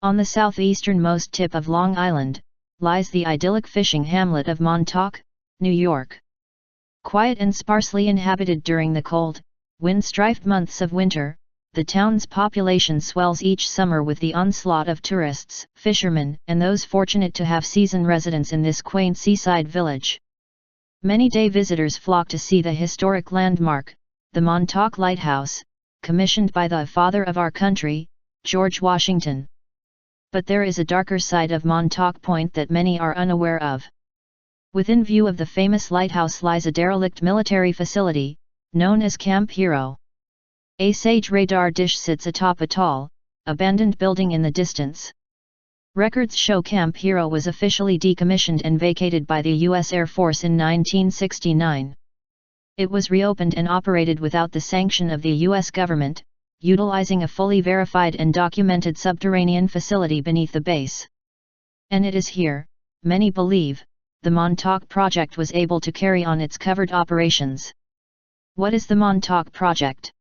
On the southeasternmost tip of Long Island, lies the idyllic fishing hamlet of Montauk, New York. Quiet and sparsely inhabited during the cold, wind-strifed months of winter, the town's population swells each summer with the onslaught of tourists, fishermen, and those fortunate to have season residence in this quaint seaside village. Many day visitors flock to see the historic landmark, the Montauk Lighthouse, commissioned by the father of our country, George Washington. But there is a darker side of Montauk Point that many are unaware of. Within view of the famous lighthouse lies a derelict military facility, known as Camp Hero. A SAGE radar dish sits atop a tall, abandoned building in the distance. Records show Camp Hero was officially decommissioned and vacated by the U.S. Air Force in 1969. It was reopened and operated without the sanction of the U.S. government, utilizing a fully verified and documented subterranean facility beneath the base. And it is here, many believe, the Montauk Project was able to carry on its covert operations. What is the Montauk Project?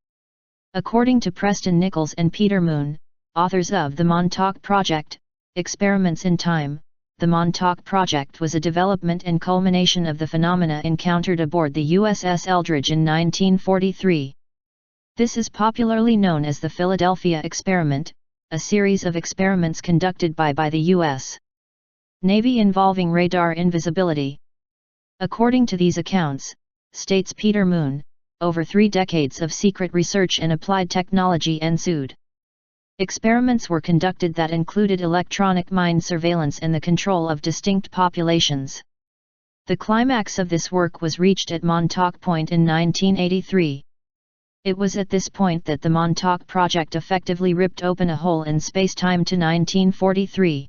According to Preston Nichols and Peter Moon, authors of the Montauk Project, Experiments in Time, the Montauk Project was a development and culmination of the phenomena encountered aboard the USS Eldridge in 1943. This is popularly known as the Philadelphia Experiment, a series of experiments conducted by the U.S. Navy involving radar invisibility. According to these accounts, states Peter Moon, over 3 decades of secret research and applied technology ensued. Experiments were conducted that included electronic mine surveillance and the control of distinct populations. The climax of this work was reached at Montauk Point in 1983. It was at this point that the Montauk Project effectively ripped open a hole in space-time to 1943.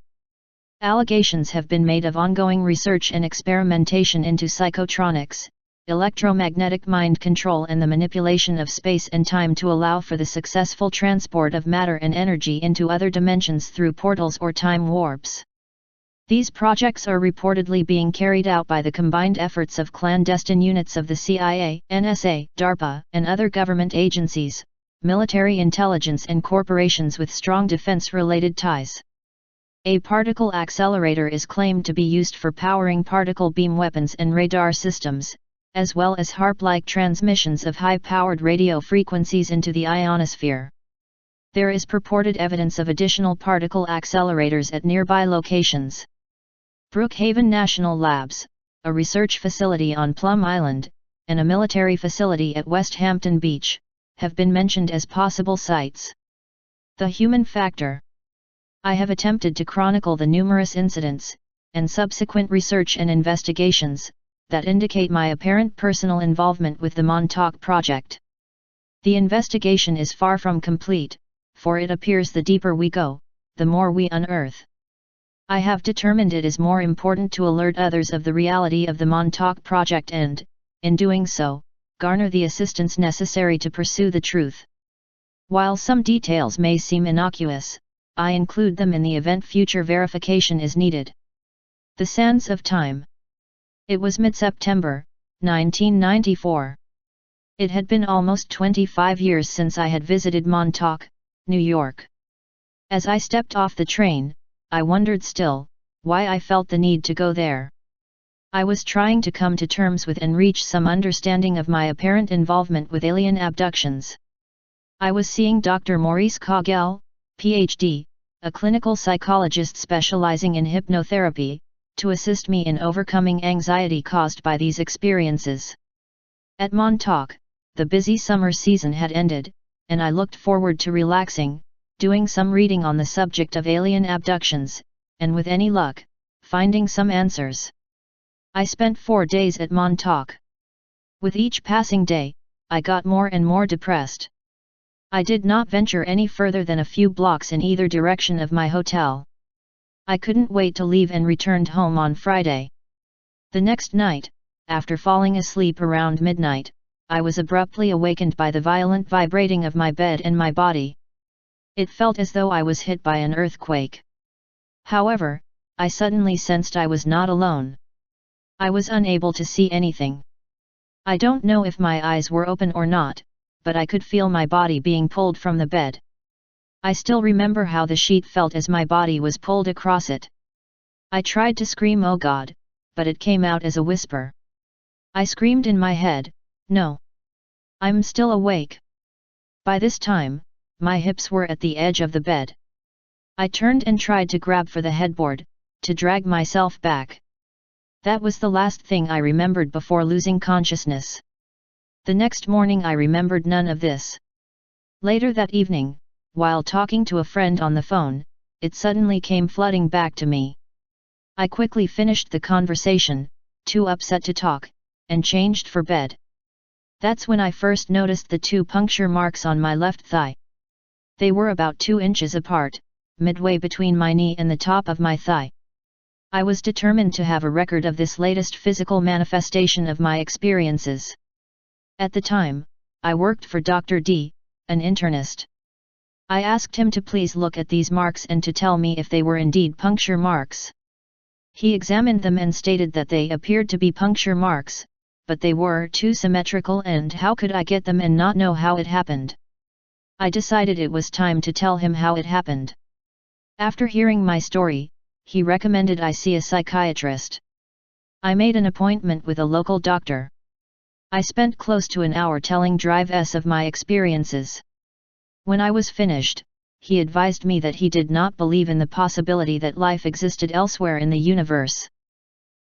Allegations have been made of ongoing research and experimentation into psychotronics, electromagnetic mind control and the manipulation of space and time to allow for the successful transport of matter and energy into other dimensions through portals or time warps. These projects are reportedly being carried out by the combined efforts of clandestine units of the CIA, NSA, DARPA, and other government agencies, military intelligence and corporations with strong defense-related ties. A particle accelerator is claimed to be used for powering particle beam weapons and radar systems, as well as HAARP-like transmissions of high-powered radio frequencies into the ionosphere. There is purported evidence of additional particle accelerators at nearby locations. Brookhaven National Labs, a research facility on Plum Island, and a military facility at West Hampton Beach, have been mentioned as possible sites. The human factor. I have attempted to chronicle the numerous incidents, and subsequent research and investigations, that indicate my apparent personal involvement with the Montauk Project. The investigation is far from complete, for it appears the deeper we go, the more we unearth. I have determined it is more important to alert others of the reality of the Montauk Project and, in doing so, garner the assistance necessary to pursue the truth. While some details may seem innocuous, I include them in the event future verification is needed. The Sands of Time. It was mid-September, 1994. It had been almost 25 years since I had visited Montauk, New York. As I stepped off the train, I wondered still, why I felt the need to go there. I was trying to come to terms with and reach some understanding of my apparent involvement with alien abductions. I was seeing Dr. Maurice Kogel, Ph.D., a clinical psychologist specializing in hypnotherapy, to assist me in overcoming anxiety caused by these experiences. At Montauk, the busy summer season had ended, and I looked forward to relaxing, doing some reading on the subject of alien abductions, and with any luck, finding some answers. I spent 4 days at Montauk. With each passing day, I got more and more depressed. I did not venture any further than a few blocks in either direction of my hotel. I couldn't wait to leave and returned home on Friday. The next night, after falling asleep around midnight, I was abruptly awakened by the violent vibrating of my bed and my body. It felt as though I was hit by an earthquake. However, I suddenly sensed I was not alone. I was unable to see anything. I don't know if my eyes were open or not, but I could feel my body being pulled from the bed. I still remember how the sheet felt as my body was pulled across it. I tried to scream "Oh God," but it came out as a whisper. I screamed in my head, "No! I'm still awake." By this time, my hips were at the edge of the bed. I turned and tried to grab for the headboard, to drag myself back. That was the last thing I remembered before losing consciousness. The next morning I remembered none of this. Later that evening, while talking to a friend on the phone, it suddenly came flooding back to me. I quickly finished the conversation, too upset to talk, and changed for bed. That's when I first noticed the 2 puncture marks on my left thigh. They were about 2 inches apart, midway between my knee and the top of my thigh. I was determined to have a record of this latest physical manifestation of my experiences. At the time, I worked for Dr. D, an internist. I asked him to please look at these marks and to tell me if they were indeed puncture marks. He examined them and stated that they appeared to be puncture marks, but they were too symmetrical, and how could I get them and not know how it happened? I decided it was time to tell him how it happened. After hearing my story, he recommended I see a psychiatrist. I made an appointment with a local doctor. I spent close to an hour telling Drive-S of my experiences. When I was finished, he advised me that he did not believe in the possibility that life existed elsewhere in the universe.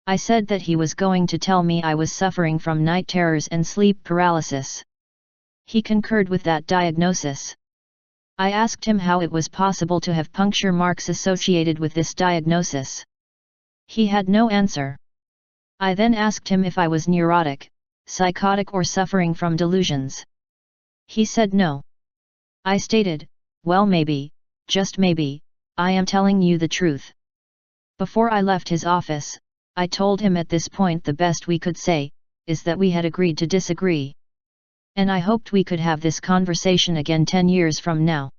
I said that he was going to tell me I was suffering from night terrors and sleep paralysis. He concurred with that diagnosis. I asked him how it was possible to have puncture marks associated with this diagnosis. He had no answer. I then asked him if I was neurotic, psychotic, or suffering from delusions. He said no. I stated, "Well, maybe, just maybe, I am telling you the truth." Before I left his office, I told him at this point the best we could say, is that we had agreed to disagree. And I hoped we could have this conversation again 10 years from now.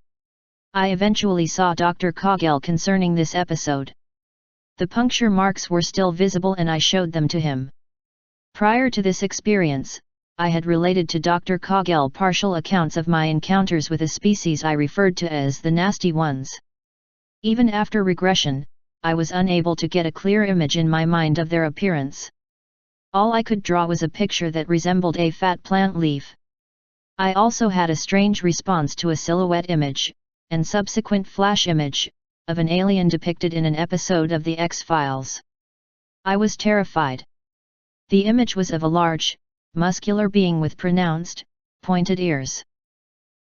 I eventually saw Dr. Kogel concerning this episode. The puncture marks were still visible and I showed them to him. Prior to this experience, I had related to Dr. Kogel partial accounts of my encounters with a species I referred to as the nasty ones. Even after regression, I was unable to get a clear image in my mind of their appearance. All I could draw was a picture that resembled a fat plant leaf. I also had a strange response to a silhouette image, and subsequent flash image, of an alien depicted in an episode of The X-Files. I was terrified. The image was of a large, muscular being with pronounced, pointed ears.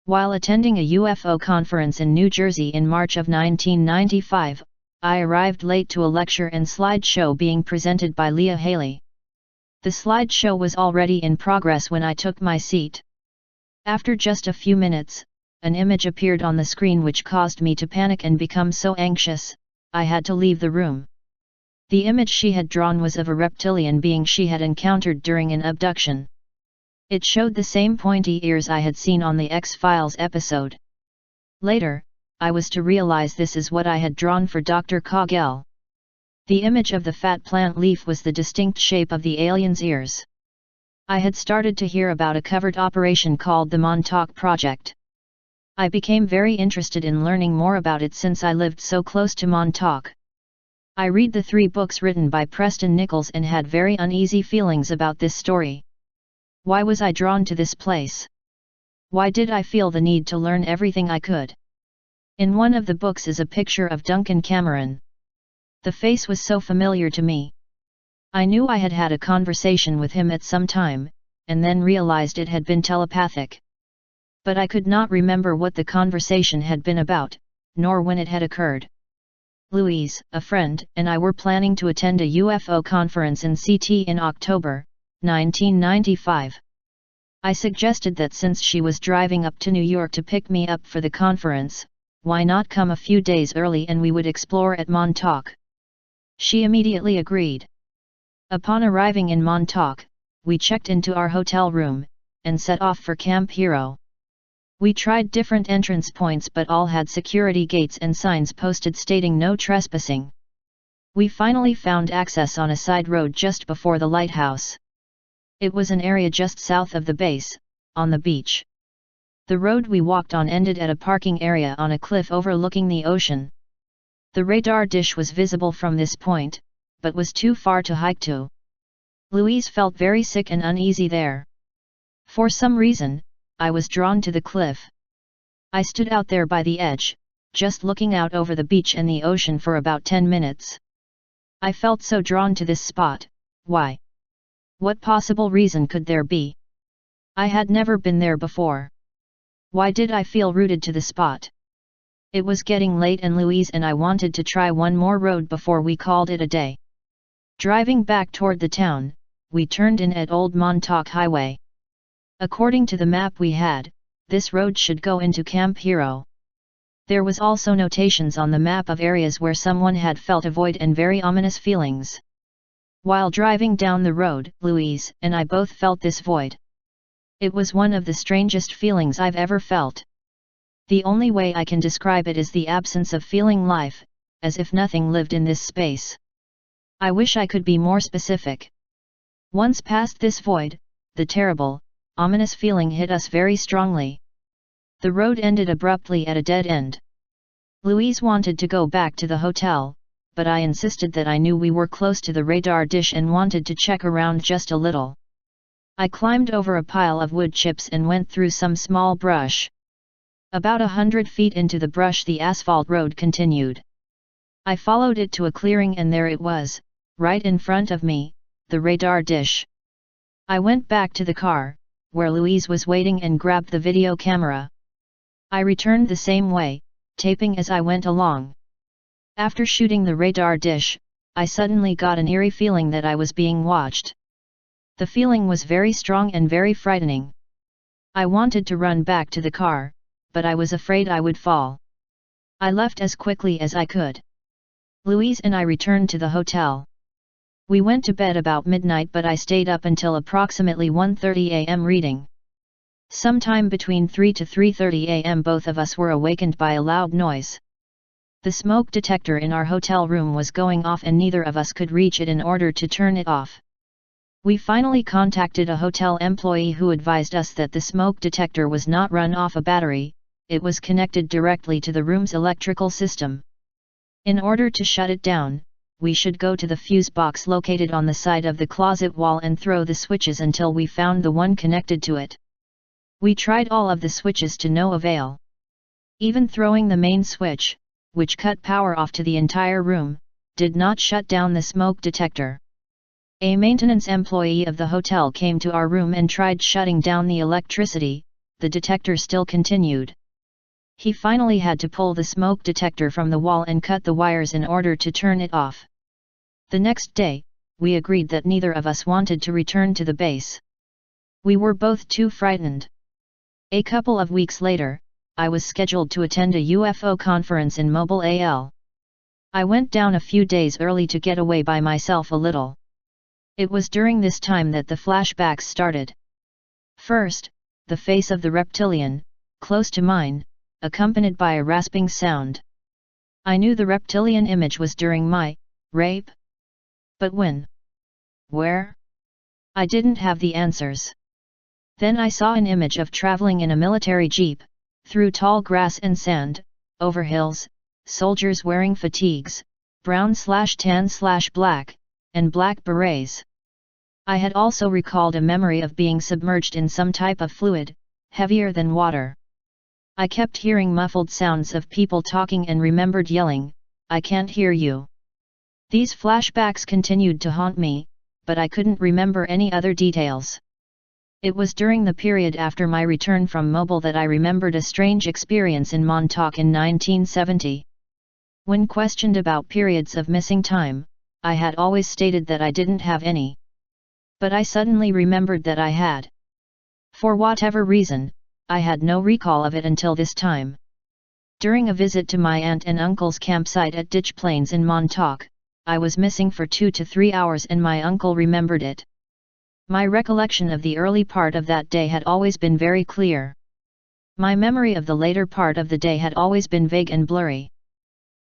While attending a UFO conference in New Jersey in March of 1995, I arrived late to a lecture and slideshow being presented by Leah Haley. The slideshow was already in progress when I took my seat. After just a few minutes, an image appeared on the screen which caused me to panic and become so anxious, I had to leave the room. The image she had drawn was of a reptilian being she had encountered during an abduction. It showed the same pointy ears I had seen on the X-Files episode. Later, I was to realize this is what I had drawn for Dr. Kogel. The image of the fat plant leaf was the distinct shape of the alien's ears. I had started to hear about a covert operation called the Montauk Project. I became very interested in learning more about it since I lived so close to Montauk. I read the 3 books written by Preston Nichols and had very uneasy feelings about this story. Why was I drawn to this place? Why did I feel the need to learn everything I could? In one of the books is a picture of Duncan Cameron. The face was so familiar to me. I knew I had had a conversation with him at some time, and then realized it had been telepathic. But I could not remember what the conversation had been about, nor when it had occurred. Louise, a friend, and I were planning to attend a UFO conference in CT in October, 1995. I suggested that since she was driving up to New York to pick me up for the conference, why not come a few days early and we would explore at Montauk. She immediately agreed. Upon arriving in Montauk, we checked into our hotel room, and set off for Camp Hero. We tried different entrance points but all had security gates and signs posted stating no trespassing. We finally found access on a side road just before the lighthouse. It was an area just south of the base, on the beach. The road we walked on ended at a parking area on a cliff overlooking the ocean. The radar dish was visible from this point, but was too far to hike to. Louise felt very sick and uneasy there. For some reason, I was drawn to the cliff. I stood out there by the edge, just looking out over the beach and the ocean for about 10 minutes. I felt so drawn to this spot. Why? What possible reason could there be? I had never been there before. Why did I feel rooted to the spot? It was getting late and Louise and I wanted to try one more road before we called it a day. Driving back toward the town, we turned in at Old Montauk Highway. According to the map we had, this road should go into Camp Hero. There was also notations on the map of areas where someone had felt a void and very ominous feelings. While driving down the road, Louise and I both felt this void. It was one of the strangest feelings I've ever felt. The only way I can describe it is the absence of feeling life, as if nothing lived in this space. I wish I could be more specific. Once past this void, the terrible, ominous feeling hit us very strongly. The road ended abruptly at a dead end. Louise wanted to go back to the hotel, but I insisted that I knew we were close to the radar dish and wanted to check around just a little. I climbed over a pile of wood chips and went through some small brush. About 100 feet into the brush the asphalt road continued. I followed it to a clearing and there it was, right in front of me, the radar dish. I went back to the car, where Louise was waiting and grabbed the video camera. I returned the same way, taping as I went along. After shooting the radar dish, I suddenly got an eerie feeling that I was being watched. The feeling was very strong and very frightening. I wanted to run back to the car, but I was afraid I would fall. I left as quickly as I could. Louise and I returned to the hotel. We went to bed about midnight but I stayed up until approximately 1:30 a.m. reading. Sometime between 3 to 3:30 a.m. both of us were awakened by a loud noise. The smoke detector in our hotel room was going off and neither of us could reach it in order to turn it off. We finally contacted a hotel employee who advised us that the smoke detector was not run off a battery, it was connected directly to the room's electrical system. In order to shut it down, we should go to the fuse box located on the side of the closet wall and throw the switches until we found the one connected to it. We tried all of the switches to no avail. Even throwing the main switch, which cut power off to the entire room, did not shut down the smoke detector. A maintenance employee of the hotel came to our room and tried shutting down the electricity, the detector still continued. He finally had to pull the smoke detector from the wall and cut the wires in order to turn it off. The next day, we agreed that neither of us wanted to return to the base. We were both too frightened. A couple of weeks later, I was scheduled to attend a UFO conference in Mobile, AL. I went down a few days early to get away by myself a little. It was during this time that the flashbacks started. First, the face of the reptilian, close to mine, accompanied by a rasping sound. I knew the reptilian image was during my rape. But when? Where? I didn't have the answers. Then I saw an image of traveling in a military jeep, through tall grass and sand, over hills, soldiers wearing fatigues, brown/tan/black, and black berets. I had also recalled a memory of being submerged in some type of fluid, heavier than water. I kept hearing muffled sounds of people talking and remembered yelling, "I can't hear you." These flashbacks continued to haunt me, but I couldn't remember any other details. It was during the period after my return from Mobile that I remembered a strange experience in Montauk in 1970. When questioned about periods of missing time, I had always stated that I didn't have any. But I suddenly remembered that I had. For whatever reason, I had no recall of it until this time. During a visit to my aunt and uncle's campsite at Ditch Plains in Montauk, I was missing for 2 to 3 hours and my uncle remembered it. My recollection of the early part of that day had always been very clear. My memory of the later part of the day had always been vague and blurry.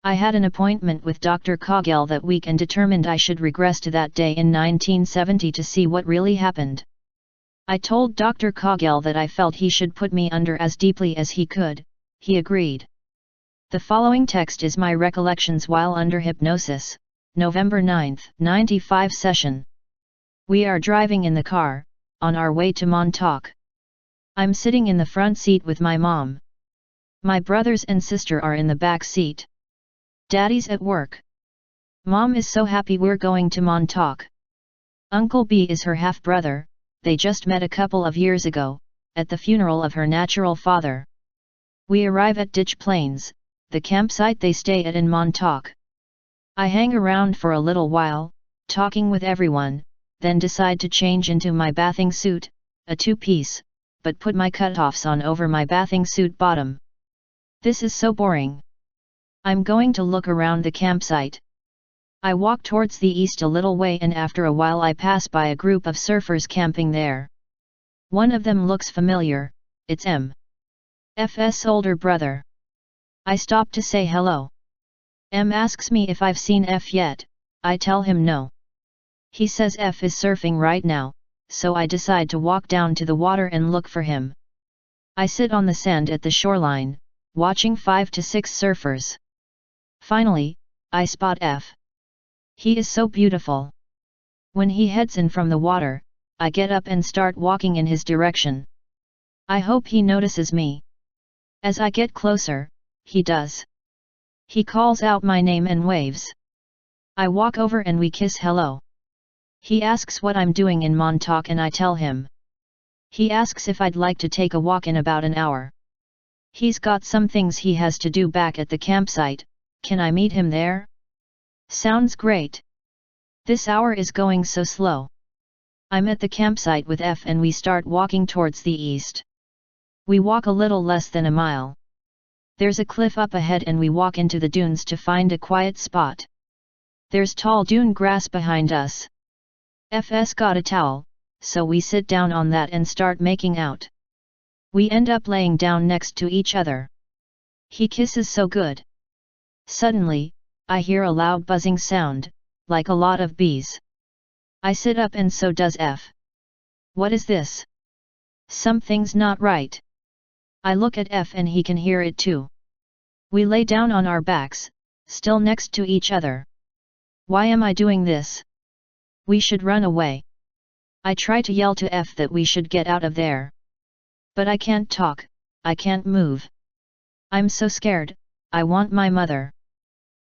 I had an appointment with Dr. Cogell that week and determined I should regress to that day in 1970 to see what really happened. I told Dr. Cogell that I felt he should put me under as deeply as he could. He agreed. The following text is my recollections while under hypnosis, November 9, 95 session. We are driving in the car, on our way to Montauk. I'm sitting in the front seat with my mom. My brothers and sister are in the back seat. Daddy's at work. Mom is so happy we're going to Montauk. Uncle B is her half-brother. They just met a couple of years ago, at the funeral of her natural father. We arrive at Ditch Plains, the campsite they stay at in Montauk. I hang around for a little while, talking with everyone, then decide to change into my bathing suit, a two-piece, but put my cutoffs on over my bathing suit bottom. This is so boring. I'm going to look around the campsite. I walk towards the east a little way and after a while I pass by a group of surfers camping there. One of them looks familiar, it's M.F.'s older brother. I stop to say hello. M asks me if I've seen F yet. I tell him no. He says F is surfing right now, so I decide to walk down to the water and look for him. I sit on the sand at the shoreline, watching 5 to 6 surfers. Finally, I spot F. He is so beautiful. When he heads in from the water, I get up and start walking in his direction. I hope he notices me. As I get closer, he does. He calls out my name and waves. I walk over and we kiss hello. He asks what I'm doing in Montauk and I tell him. He asks if I'd like to take a walk in about an hour. He's got some things he has to do back at the campsite. Can I meet him there? Sounds great. This hour is going so slow. I'm at the campsite with F and we start walking towards the east. We walk a little less than a mile. There's a cliff up ahead and we walk into the dunes to find a quiet spot. There's tall dune grass behind us. F's got a towel, so we sit down on that and start making out. We end up laying down next to each other. He kisses so good. Suddenly, I hear a loud buzzing sound, like a lot of bees. I sit up and so does F. What is this? Something's not right. I look at F and he can hear it too. We lay down on our backs, still next to each other. Why am I doing this? We should run away. I try to yell to F that we should get out of there. But I can't talk, I can't move. I'm so scared, I want my mother.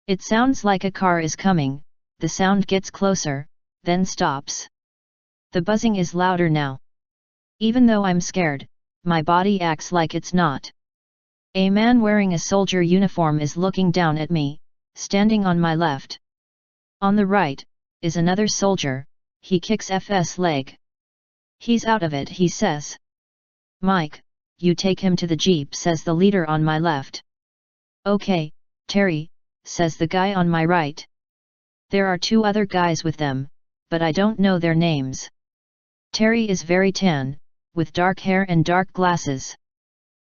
It sounds like a car is coming, the sound gets closer, then stops. The buzzing is louder now. Even though I'm scared, my body acts like it's not. A man wearing a soldier uniform is looking down at me, standing on my left. On the right, is another soldier, he kicks F's leg. He's out of it, he says. Mike, you take him to the jeep, says the leader on my left. Okay, Terry, says the guy on my right. There are 2 other guys with them, but I don't know their names. Terry is very tan, with dark hair and dark glasses.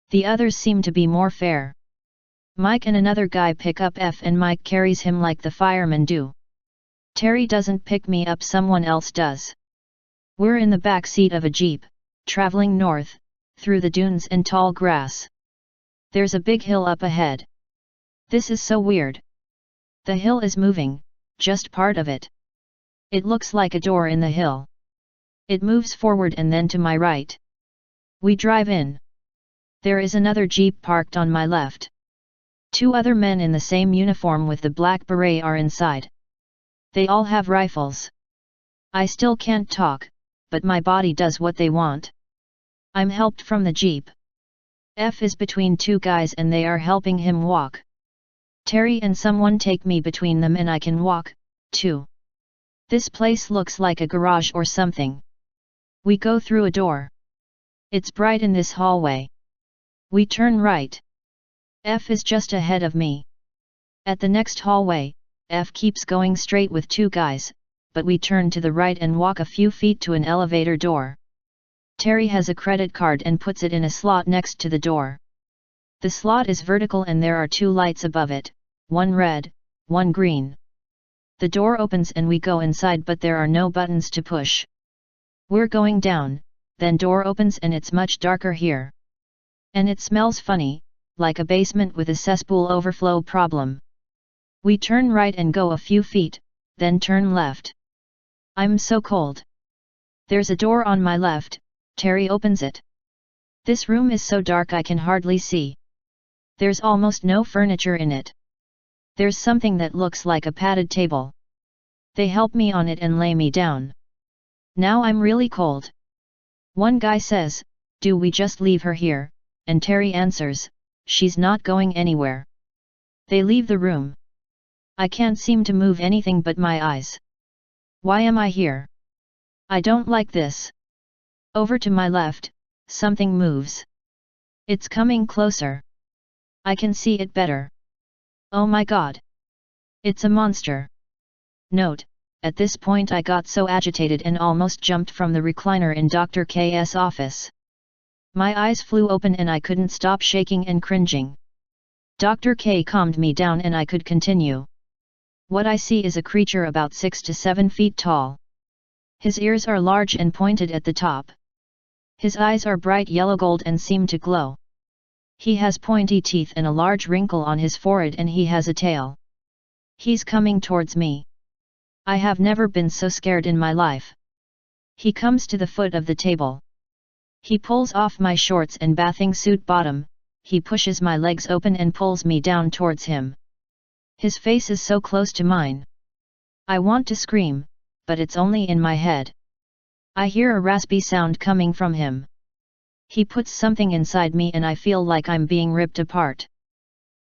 The others seem to be more fair. Mike and another guy pick up F and Mike carries him like the firemen do. Terry doesn't pick me up, someone else does. We're in the back seat of a jeep, traveling north, through the dunes and tall grass. There's a big hill up ahead. This is so weird. The hill is moving, just part of it. It looks like a door in the hill. It moves forward and then to my right. We drive in. There is another jeep parked on my left. 2 other men in the same uniform with the black beret are inside. They all have rifles. I still can't talk, but my body does what they want. I'm helped from the jeep. F is between 2 guys and they are helping him walk. Terry and someone take me between them and I can walk, too. This place looks like a garage or something. We go through a door. It's bright in this hallway. We turn right. F is just ahead of me. At the next hallway, F keeps going straight with 2 guys, but we turn to the right and walk a few feet to an elevator door. Terry has a credit card and puts it in a slot next to the door. The slot is vertical and there are 2 lights above it, one red, one green. The door opens and we go inside, but there are no buttons to push. We're going down, then door opens and it's much darker here. And it smells funny, like a basement with a cesspool overflow problem. We turn right and go a few feet, then turn left. I'm so cold. There's a door on my left, Terry opens it. This room is so dark I can hardly see. There's almost no furniture in it. There's something that looks like a padded table. They help me on it and lay me down. Now I'm really cold. One guy says, "Do we just leave her here?" And Terry answers, "She's not going anywhere." They leave the room. I can't seem to move anything but my eyes. Why am I here? I don't like this. Over to my left, something moves. It's coming closer. I can see it better. Oh my God! It's a monster. Note, at this point I got so agitated and almost jumped from the recliner in Dr. K's office. My eyes flew open and I couldn't stop shaking and cringing. Dr. K calmed me down and I could continue. What I see is a creature about 6 to 7 feet tall. His ears are large and pointed at the top. His eyes are bright yellow gold and seem to glow. He has pointy teeth and a large wrinkle on his forehead and he has a tail. He's coming towards me. I have never been so scared in my life. He comes to the foot of the table. He pulls off my shorts and bathing suit bottom, he pushes my legs open and pulls me down towards him. His face is so close to mine. I want to scream, but it's only in my head. I hear a raspy sound coming from him. He puts something inside me and I feel like I'm being ripped apart.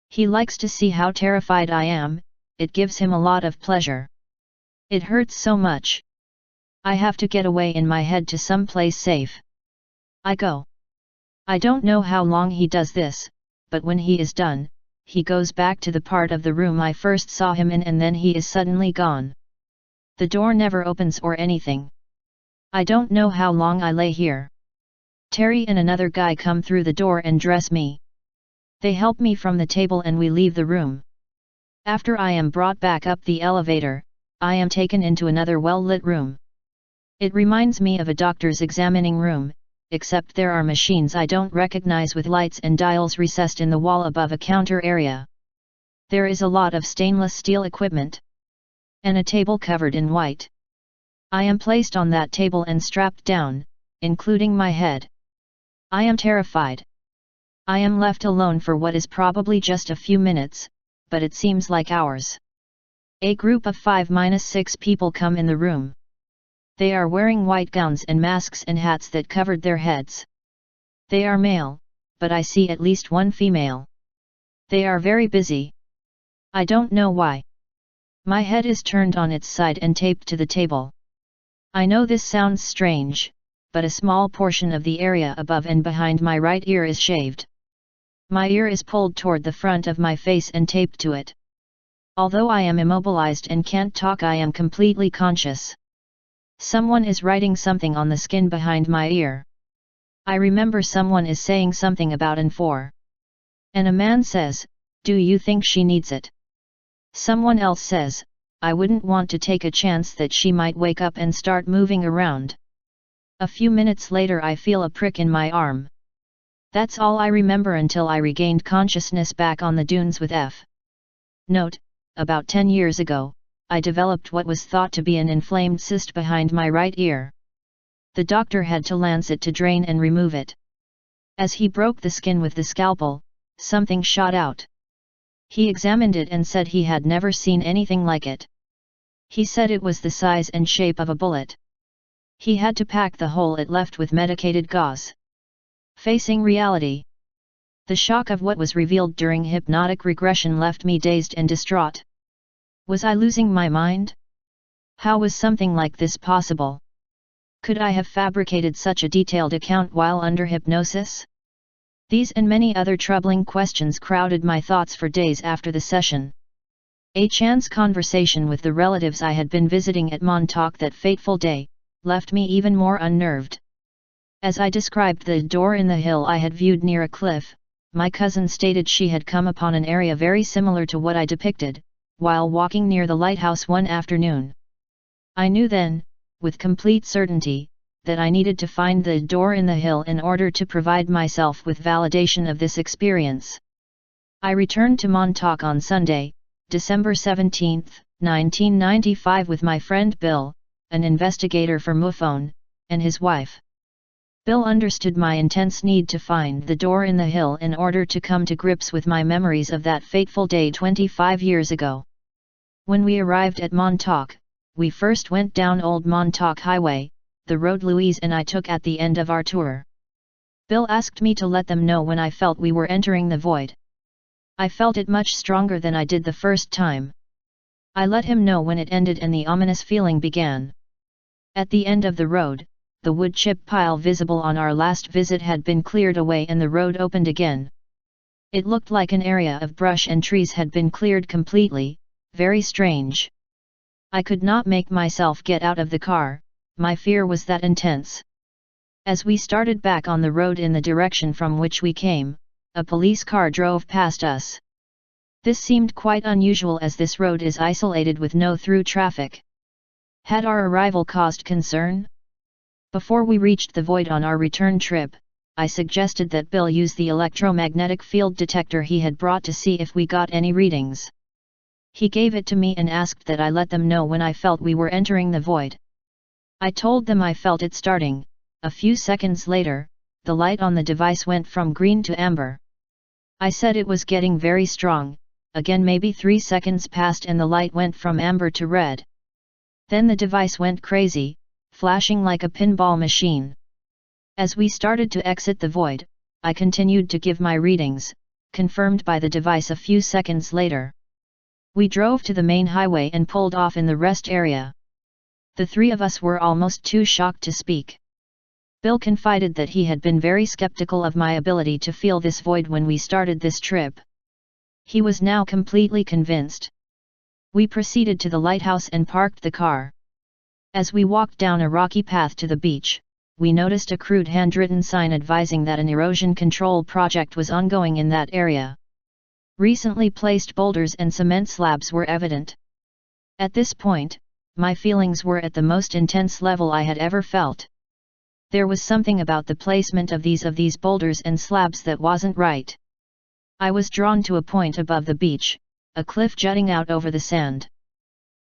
He likes to see how terrified I am, it gives him a lot of pleasure. It hurts so much. I have to get away in my head to some place safe. I go. I don't know how long he does this, but when he is done, he goes back to the part of the room I first saw him in and then he is suddenly gone. The door never opens or anything. I don't know how long I lay here. Terry and another guy come through the door and dress me. They help me from the table and we leave the room. After I am brought back up the elevator, I am taken into another well-lit room. It reminds me of a doctor's examining room, except there are machines I don't recognize with lights and dials recessed in the wall above a counter area. There is a lot of stainless steel equipment. And a table covered in white. I am placed on that table and strapped down, including my head. I am terrified. I am left alone for what is probably just a few minutes, but it seems like hours. A group of 5-6 people come in the room. They are wearing white gowns and masks and hats that covered their heads. They are male, but I see at least one female. They are very busy. I don't know why. My head is turned on its side and taped to the table. I know this sounds strange, but a small portion of the area above and behind my right ear is shaved. My ear is pulled toward the front of my face and taped to it. Although I am immobilized and can't talk, I am completely conscious. Someone is writing something on the skin behind my ear. I remember someone is saying something about an for. And a man says, "Do you think she needs it?" Someone else says, "I wouldn't want to take a chance that she might wake up and start moving around." A few minutes later I feel a prick in my arm. That's all I remember until I regained consciousness back on the dunes with F. Note, about 10 years ago, I developed what was thought to be an inflamed cyst behind my right ear. The doctor had to lance it to drain and remove it. As he broke the skin with the scalpel, something shot out. He examined it and said he had never seen anything like it. He said it was the size and shape of a bullet. He had to pack the hole it left with medicated gauze. Facing reality. The shock of what was revealed during hypnotic regression left me dazed and distraught. Was I losing my mind? How was something like this possible? Could I have fabricated such a detailed account while under hypnosis? These and many other troubling questions crowded my thoughts for days after the session. A chance conversation with the relatives I had been visiting at Montauk that fateful day, left me even more unnerved. As I described the door in the hill I had viewed near a cliff, my cousin stated she had come upon an area very similar to what I depicted, while walking near the lighthouse one afternoon. I knew then, with complete certainty, that I needed to find the door in the hill in order to provide myself with validation of this experience. I returned to Montauk on Sunday, December 17, 1995 with my friend Bill, an investigator for MUFON, and his wife. Bill understood my intense need to find the door in the hill in order to come to grips with my memories of that fateful day 25 years ago. When we arrived at Montauk, we first went down Old Montauk Highway, the road Louise and I took at the end of our tour. Bill asked me to let them know when I felt we were entering the void. I felt it much stronger than I did the first time. I let him know when it ended and the ominous feeling began. At the end of the road, the wood chip pile visible on our last visit had been cleared away and the road opened again. It looked like an area of brush and trees had been cleared completely, very strange. I could not make myself get out of the car, my fear was that intense. As we started back on the road in the direction from which we came, a police car drove past us. This seemed quite unusual as this road is isolated with no through traffic. Had our arrival caused concern? Before we reached the void on our return trip, I suggested that Bill use the electromagnetic field detector he had brought to see if we got any readings. He gave it to me and asked that I let them know when I felt we were entering the void. I told them I felt it starting. A few seconds later, the light on the device went from green to amber. I said it was getting very strong. Again, maybe 3 seconds passed and the light went from amber to red. Then the device went crazy, flashing like a pinball machine. As we started to exit the void, I continued to give my readings, confirmed by the device a few seconds later. We drove to the main highway and pulled off in the rest area. The three of us were almost too shocked to speak. Bill confided that he had been very skeptical of my ability to feel this void when we started this trip. He was now completely convinced. We proceeded to the lighthouse and parked the car. As we walked down a rocky path to the beach, we noticed a crude handwritten sign advising that an erosion control project was ongoing in that area. Recently placed boulders and cement slabs were evident. At this point, my feelings were at the most intense level I had ever felt. There was something about the placement of these boulders and slabs that wasn't right. I was drawn to a point above the beach, a cliff jutting out over the sand.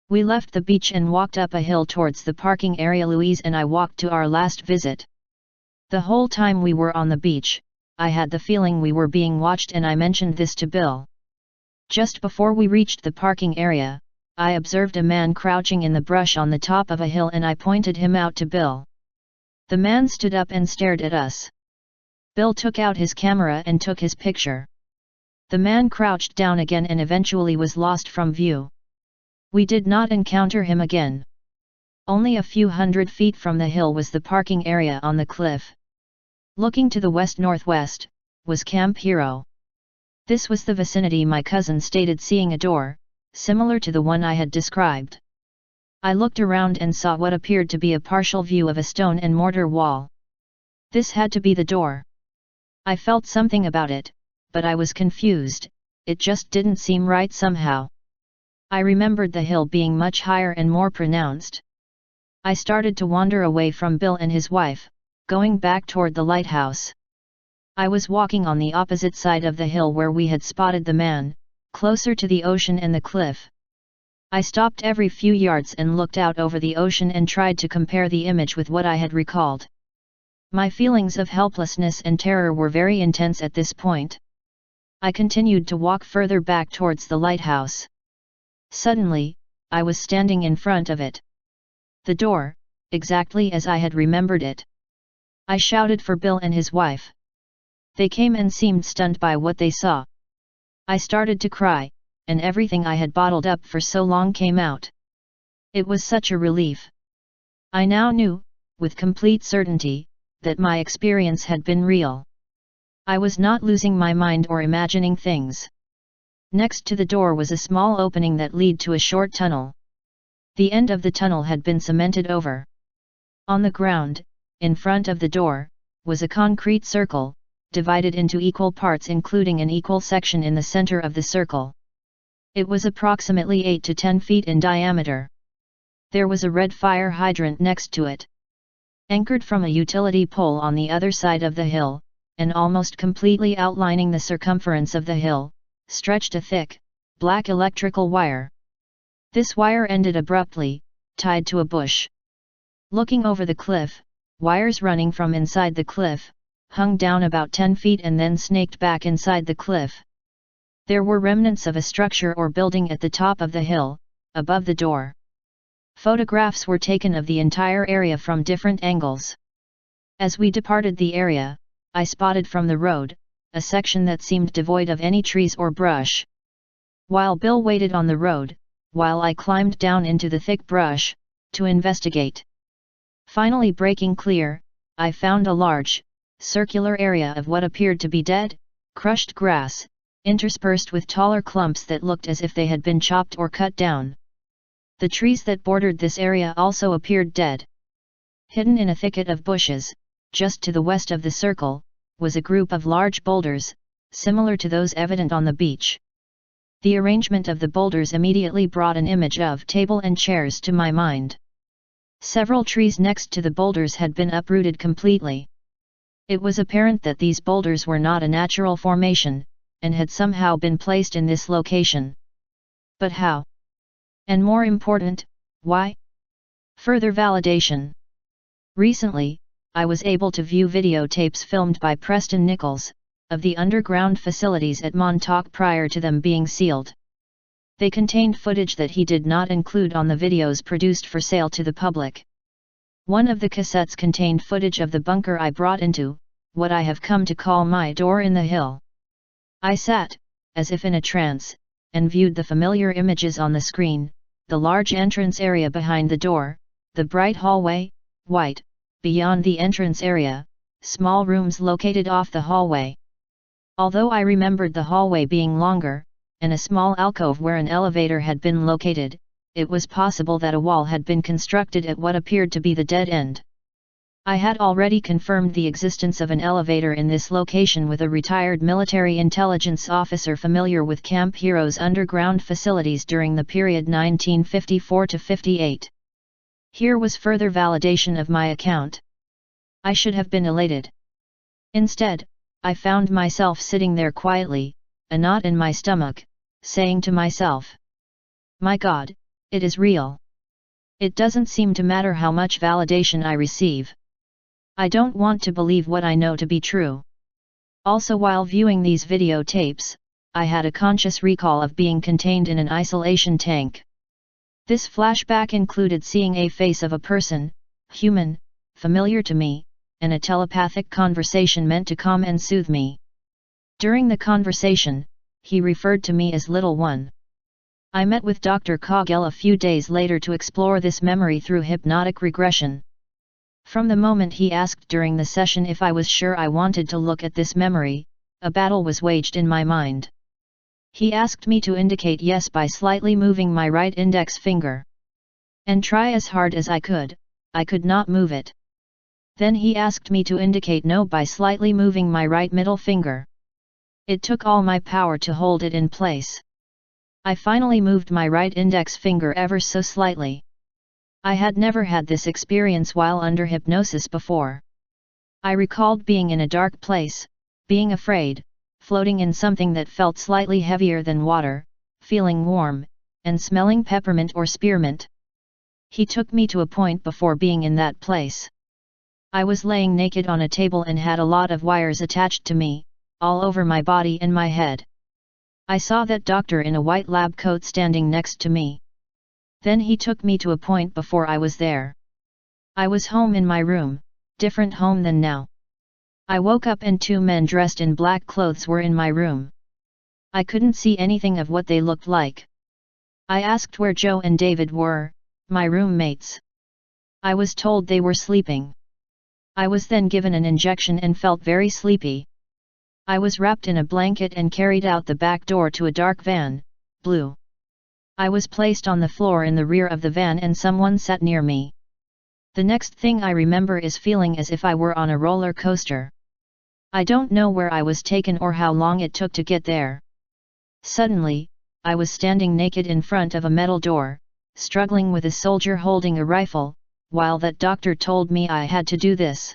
We left the beach and walked up a hill towards the parking area Louise and I walked to our last visit. The whole time we were on the beach, I had the feeling we were being watched and I mentioned this to Bill. Just before we reached the parking area, I observed a man crouching in the brush on the top of a hill and I pointed him out to Bill. The man stood up and stared at us. Bill took out his camera and took his picture. The man crouched down again and eventually was lost from view. We did not encounter him again. Only a few hundred feet from the hill was the parking area on the cliff. Looking to the west-northwest, was Camp Hero. This was the vicinity my cousin stated seeing a door, similar to the one I had described. I looked around and saw what appeared to be a partial view of a stone and mortar wall. This had to be the door. I felt something about it, but I was confused, it just didn't seem right somehow. I remembered the hill being much higher and more pronounced. I started to wander away from Bill and his wife, going back toward the lighthouse. I was walking on the opposite side of the hill where we had spotted the man, closer to the ocean and the cliff. I stopped every few yards and looked out over the ocean and tried to compare the image with what I had recalled. My feelings of helplessness and terror were very intense at this point. I continued to walk further back towards the lighthouse. Suddenly, I was standing in front of it. The door, exactly as I had remembered it. I shouted for Bill and his wife. They came and seemed stunned by what they saw. I started to cry, and everything I had bottled up for so long came out. It was such a relief. I now knew, with complete certainty, that my experience had been real. I was not losing my mind or imagining things. Next to the door was a small opening that led to a short tunnel. The end of the tunnel had been cemented over. On the ground, in front of the door, was a concrete circle, divided into equal parts including an equal section in the center of the circle. It was approximately 8 to 10 feet in diameter. There was a red fire hydrant next to it. Anchored from a utility pole on the other side of the hill, and almost completely outlining the circumference of the hill, stretched a thick, black electrical wire. This wire ended abruptly, tied to a bush. Looking over the cliff, wires running from inside the cliff, hung down about 10 feet and then snaked back inside the cliff. There were remnants of a structure or building at the top of the hill, above the door. Photographs were taken of the entire area from different angles. As we departed the area, I spotted from the road, a section that seemed devoid of any trees or brush. While Bill waited on the road, while I climbed down into the thick brush, to investigate. Finally breaking clear, I found a large, circular area of what appeared to be dead, crushed grass, interspersed with taller clumps that looked as if they had been chopped or cut down. The trees that bordered this area also appeared dead. Hidden in a thicket of bushes, just to the west of the circle, was a group of large boulders, similar to those evident on the beach. The arrangement of the boulders immediately brought an image of table and chairs to my mind. Several trees next to the boulders had been uprooted completely. It was apparent that these boulders were not a natural formation, and had somehow been placed in this location. But how? And more important, why? Further validation. Recently, I was able to view videotapes filmed by Preston Nichols, of the underground facilities at Montauk prior to them being sealed. They contained footage that he did not include on the videos produced for sale to the public. One of the cassettes contained footage of the bunker I brought into, what I have come to call my door in the hill. I sat, as if in a trance, and viewed the familiar images on the screen, the large entrance area behind the door, the bright hallway, white, beyond the entrance area, small rooms located off the hallway. Although I remembered the hallway being longer, and a small alcove where an elevator had been located, it was possible that a wall had been constructed at what appeared to be the dead end. I had already confirmed the existence of an elevator in this location with a retired military intelligence officer familiar with Camp Hero's underground facilities during the period 1954 to 58. Here was further validation of my account. I should have been elated. Instead, I found myself sitting there quietly, a knot in my stomach, saying to myself, "My God, it is real. It doesn't seem to matter how much validation I receive. I don't want to believe what I know to be true." Also, while viewing these videotapes, I had a conscious recall of being contained in an isolation tank. This flashback included seeing a face of a person, human, familiar to me, and a telepathic conversation meant to calm and soothe me. During the conversation, he referred to me as Little One. I met with Dr. Cogell a few days later to explore this memory through hypnotic regression. From the moment he asked during the session if I was sure I wanted to look at this memory, a battle was waged in my mind. He asked me to indicate yes by slightly moving my right index finger. And try as hard as I could not move it. Then he asked me to indicate no by slightly moving my right middle finger. It took all my power to hold it in place. I finally moved my right index finger ever so slightly. I had never had this experience while under hypnosis before. I recalled being in a dark place, being afraid, floating in something that felt slightly heavier than water, feeling warm, and smelling peppermint or spearmint. He took me to a point before being in that place. I was laying naked on a table and had a lot of wires attached to me, all over my body and my head. I saw that doctor in a white lab coat standing next to me. Then he took me to a point before I was there. I was home in my room, different home than now. I woke up and two men dressed in black clothes were in my room. I couldn't see anything of what they looked like. I asked where Joe and David were, my roommates. I was told they were sleeping. I was then given an injection and felt very sleepy. I was wrapped in a blanket and carried out the back door to a dark van, blue. I was placed on the floor in the rear of the van and someone sat near me. The next thing I remember is feeling as if I were on a roller coaster. I don't know where I was taken or how long it took to get there. Suddenly, I was standing naked in front of a metal door, struggling with a soldier holding a rifle, while that doctor told me I had to do this.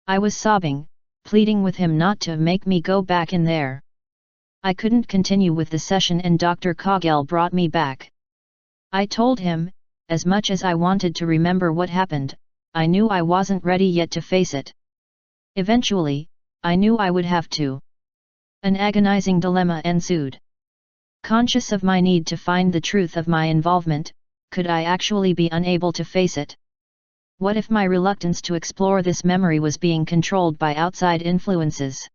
I was sobbing, pleading with him not to make me go back in there. I couldn't continue with the session and Dr. Cogell brought me back. I told him, as much as I wanted to remember what happened, I knew I wasn't ready yet to face it. Eventually, I knew I would have to. An agonizing dilemma ensued. Conscious of my need to find the truth of my involvement, could I actually be unable to face it? What if my reluctance to explore this memory was being controlled by outside influences?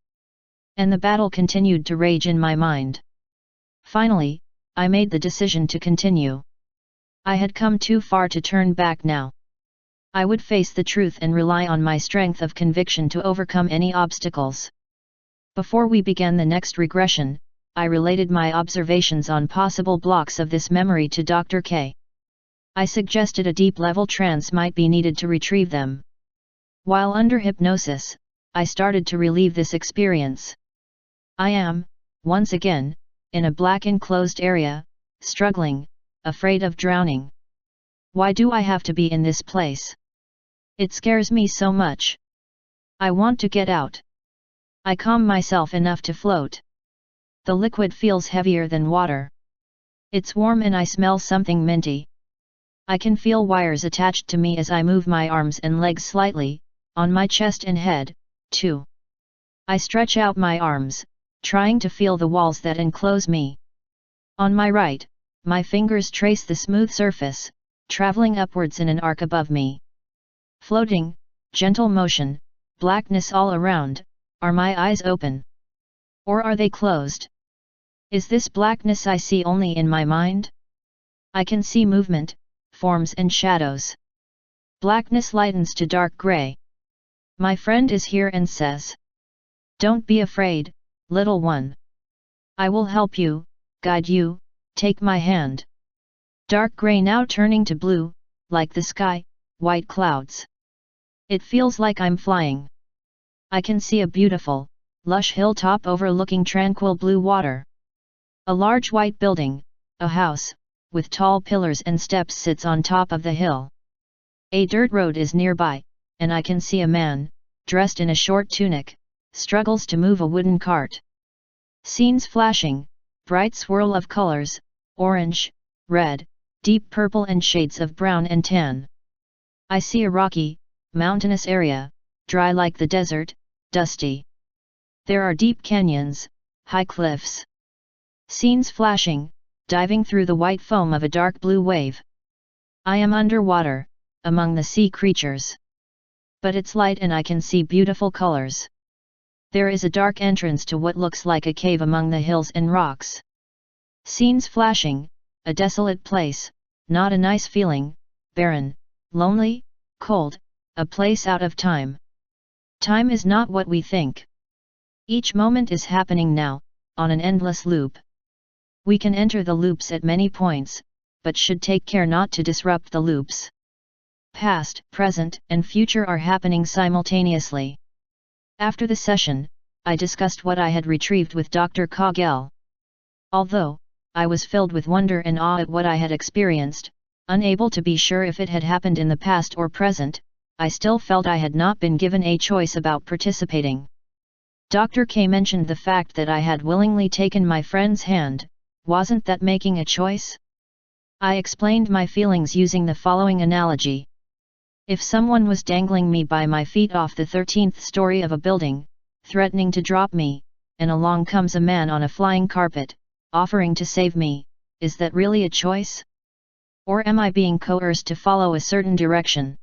And the battle continued to rage in my mind. Finally, I made the decision to continue. I had come too far to turn back now. I would face the truth and rely on my strength of conviction to overcome any obstacles. Before we began the next regression, I related my observations on possible blocks of this memory to Dr. K. I suggested a deep-level trance might be needed to retrieve them. While under hypnosis, I started to relieve this experience. I am, once again, in a black enclosed area, struggling, afraid of drowning. Why do I have to be in this place? It scares me so much. I want to get out. I calm myself enough to float. The liquid feels heavier than water. It's warm and I smell something minty. I can feel wires attached to me as I move my arms and legs slightly, on my chest and head, too. I stretch out my arms, trying to feel the walls that enclose me. On my right, my fingers trace the smooth surface, traveling upwards in an arc above me. Floating, gentle motion, blackness all around. Are my eyes open? Or are they closed? Is this blackness I see only in my mind? I can see movement, forms and shadows. Blackness lightens to dark gray. My friend is here and says, "Don't be afraid, little one. I will help you, guide you, take my hand." Dark gray now turning to blue, like the sky, white clouds. It feels like I'm flying. I can see a beautiful, lush hilltop overlooking tranquil blue water. A large white building, a house, with tall pillars and steps sits on top of the hill. A dirt road is nearby, and I can see a man, dressed in a short tunic, struggles to move a wooden cart. Scenes flashing, bright swirl of colors, orange, red, deep purple and shades of brown and tan. I see a rocky, mountainous area, dry like the desert, dusty. There are deep canyons, high cliffs. Scenes flashing, diving through the white foam of a dark blue wave. I am underwater, among the sea creatures. But it's light and I can see beautiful colors. There is a dark entrance to what looks like a cave among the hills and rocks. Scenes flashing, a desolate place, not a nice feeling, barren, lonely, cold, a place out of time. Time is not what we think. Each moment is happening now, on an endless loop. We can enter the loops at many points, but should take care not to disrupt the loops. Past, present, and future are happening simultaneously. After the session, I discussed what I had retrieved with Dr. Cogell. Although I was filled with wonder and awe at what I had experienced, unable to be sure if it had happened in the past or present, I still felt I had not been given a choice about participating. Dr. K mentioned the fact that I had willingly taken my friend's hand. Wasn't that making a choice? I explained my feelings using the following analogy. If someone was dangling me by my feet off the 13th story of a building, threatening to drop me, and along comes a man on a flying carpet, offering to save me, is that really a choice? Or am I being coerced to follow a certain direction?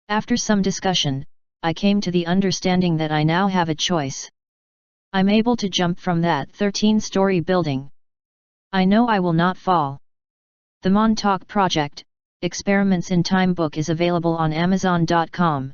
After some discussion, I came to the understanding that I now have a choice. I'm able to jump from that 13-story building. I know I will not fall. The Montauk Project, Experiments in Time book is available on Amazon.com.